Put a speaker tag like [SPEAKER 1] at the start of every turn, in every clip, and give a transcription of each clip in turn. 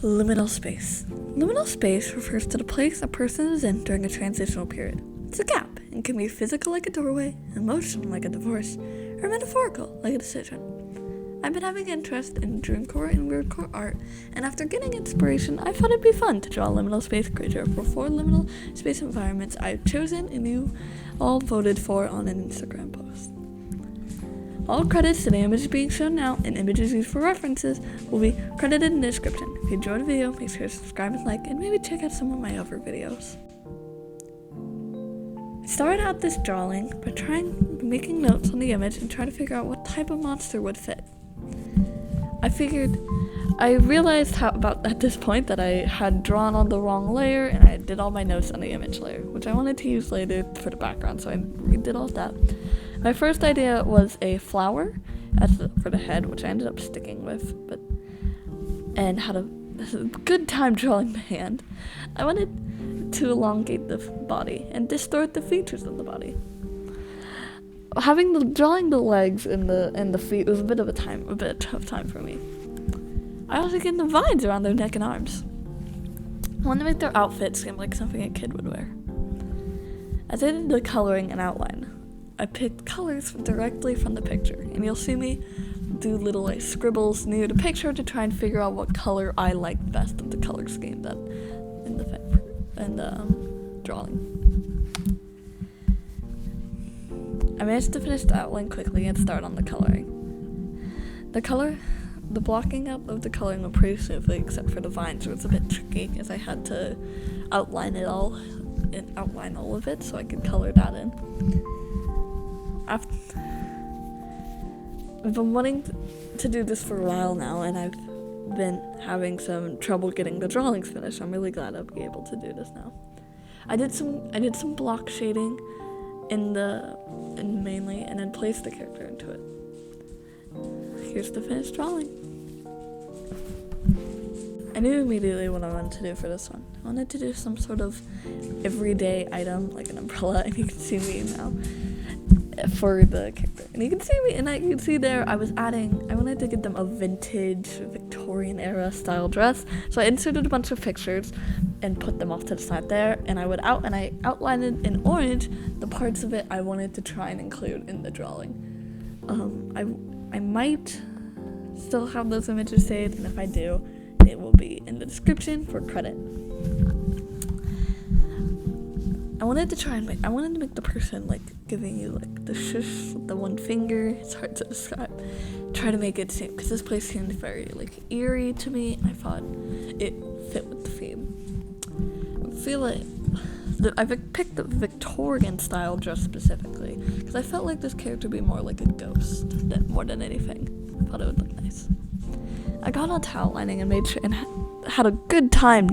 [SPEAKER 1] Liminal space. Liminal space refers to the place a person is in during a transitional period. It's a gap and can be physical like a doorway, emotional like a divorce, or metaphorical like a decision. I've been having interest in dreamcore and weirdcore art, and after getting inspiration, I thought it'd be fun to draw a liminal space creature for 4 liminal space environments I've chosen and you all voted for on an Instagram post. All credits to the images being shown now and images used for references will be credited in the description. If you enjoyed the video, make sure to subscribe and like, and maybe check out some of my other videos. I started out this drawing by making notes on the image and trying to figure out what type of monster would fit. I realized at this point that I had drawn on the wrong layer, and I did all my notes on the image layer, which I wanted to use later for the background, so I redid all that. My first idea was a flower for the head, which I ended up sticking with, and had a good time drawing the hand. I wanted to elongate the body and distort the features of the body. Drawing the legs and the feet was a bit tough time for me. I also get the vines around their neck and arms. I wanted to make their outfit seem like something a kid would wear. As I did the coloring and outline, I picked colors directly from the picture, and you'll see me do little scribbles near the picture to try and figure out what color I liked best of the color scheme that in the drawing. I managed to finish the outline quickly and start on the coloring. The blocking up of the coloring went pretty smoothly, except for the vines, so it was a bit tricky as I had to outline all of it so I could color that in. I've been wanting to do this for a while now, and I've been having some trouble getting the drawings finished. I'm really glad I'll be able to do this now. I did some block shading mainly, and then placed the character into it. Here's the finished drawing. I knew immediately what I wanted to do for this one. I wanted to do some sort of everyday item, like an umbrella, and you can see me now for the character. And you can see me, and you can see there I wanted to get them a vintage Victorian era style dress. So I inserted a bunch of pictures and put them off to the side there, and I outlined it in orange the parts of it I wanted to try and include in the drawing. I might still have those images saved, and if I do, it will be in the description for credit. I wanted to make the person giving you the shush with the one finger. It's hard to describe. Try to make it seem, because this place seemed very eerie to me. I thought it fit with the theme. I feel I picked the Victorian style dress specifically because I felt like this character would be more like a ghost more than anything. I thought it would look nice. I got onto outlining and made sure and had a good time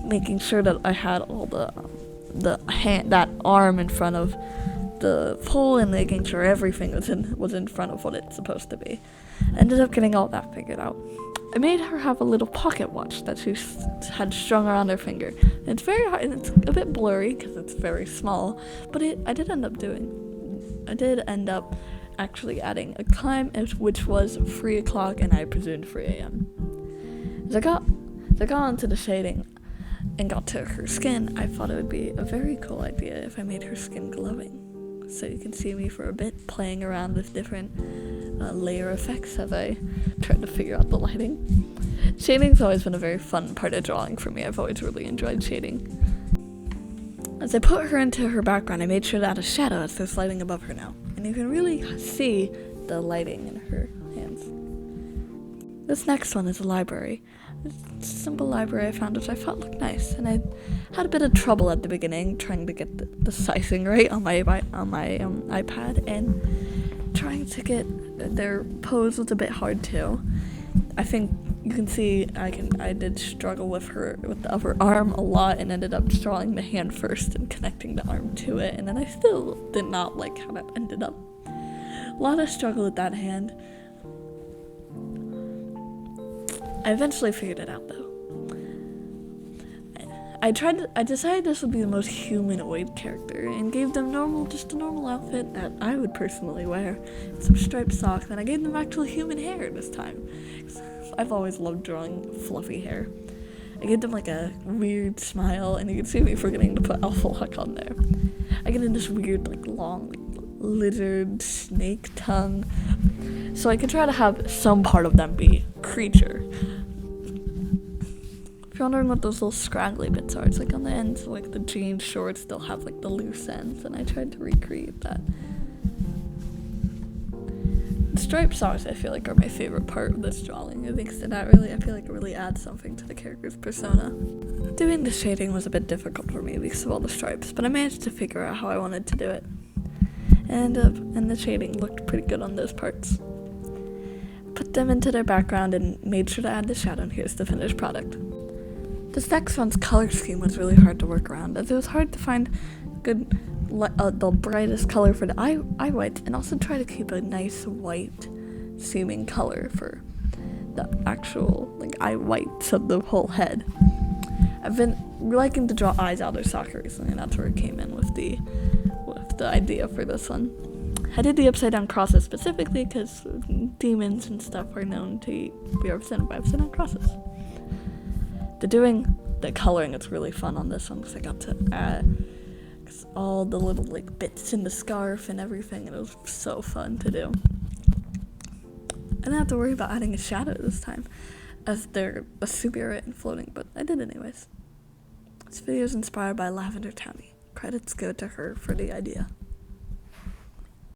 [SPEAKER 1] making sure that I had all that arm in front of the pole and making sure everything was in front of what it's supposed to be. I ended up getting all that figured out. I made her have a little pocket watch that she had strung around her finger. And it's very hard, and it's a bit blurry because it's very small, but I did end up actually adding a time, which was 3 o'clock, and I presumed 3 a.m. As I got onto the shading and got to her skin, I thought it would be a very cool idea if I made her skin glowing. So you can see me for a bit playing around with different layer effects as I tried to figure out the lighting. Shading's always been a very fun part of drawing for me. I've always really enjoyed shading. As I put her into her background, I made sure to add a shadow as there's lighting above her now. And you can really see the lighting in her hands. This next one is a library. It's a simple library I found which I thought looked nice, and I had a bit of trouble at the beginning trying to get the sizing right on my iPad, and trying to get their pose was a bit hard too. I think you can see I did struggle with the upper arm a lot, and ended up drawing the hand first and connecting the arm to it, and then I still did not like how that ended up. A lot of struggle with that hand. I eventually figured it out though. I decided this would be the most humanoid character and gave them just a normal outfit that I would personally wear. Some striped socks, and I gave them actual human hair this time. I've always loved drawing fluffy hair. I gave them like a weird smile, and you can see me forgetting to put alpha lock on there. I get in this weird like long like, lizard snake tongue, so I can try to have some part of them be creature. If you're wondering what those little scraggly bits are, it's like on the ends, like the jean shorts, they'll have like the loose ends, and I tried to recreate that. The striped socks, I feel like, are my favorite part of this drawing. I feel like it really adds something to the character's persona. Doing the shading was a bit difficult for me because of all the stripes, but I managed to figure out how I wanted to do it. And the shading looked pretty good on those parts. Put them into their background and made sure to add the shadow, and here's the finished product. This next one's color scheme was really hard to work around, as it was hard to find the brightest color for the eye whites, and also try to keep a nice white seeming color for the actual like eye whites of the whole head. I've been liking to draw eyes out of their socket recently, and that's where it came in with the idea for this one. I did the upside down crosses specifically because demons and stuff are known to be represented by upside down crosses. Doing the coloring, it's really fun on this one because I got to add all the little like bits in the scarf and everything, and it was so fun to do. I didn't have to worry about adding a shadow this time, as they're a spirit and floating, but I did anyways. This video is inspired by Lavender Tammy. Credits go to her for the idea.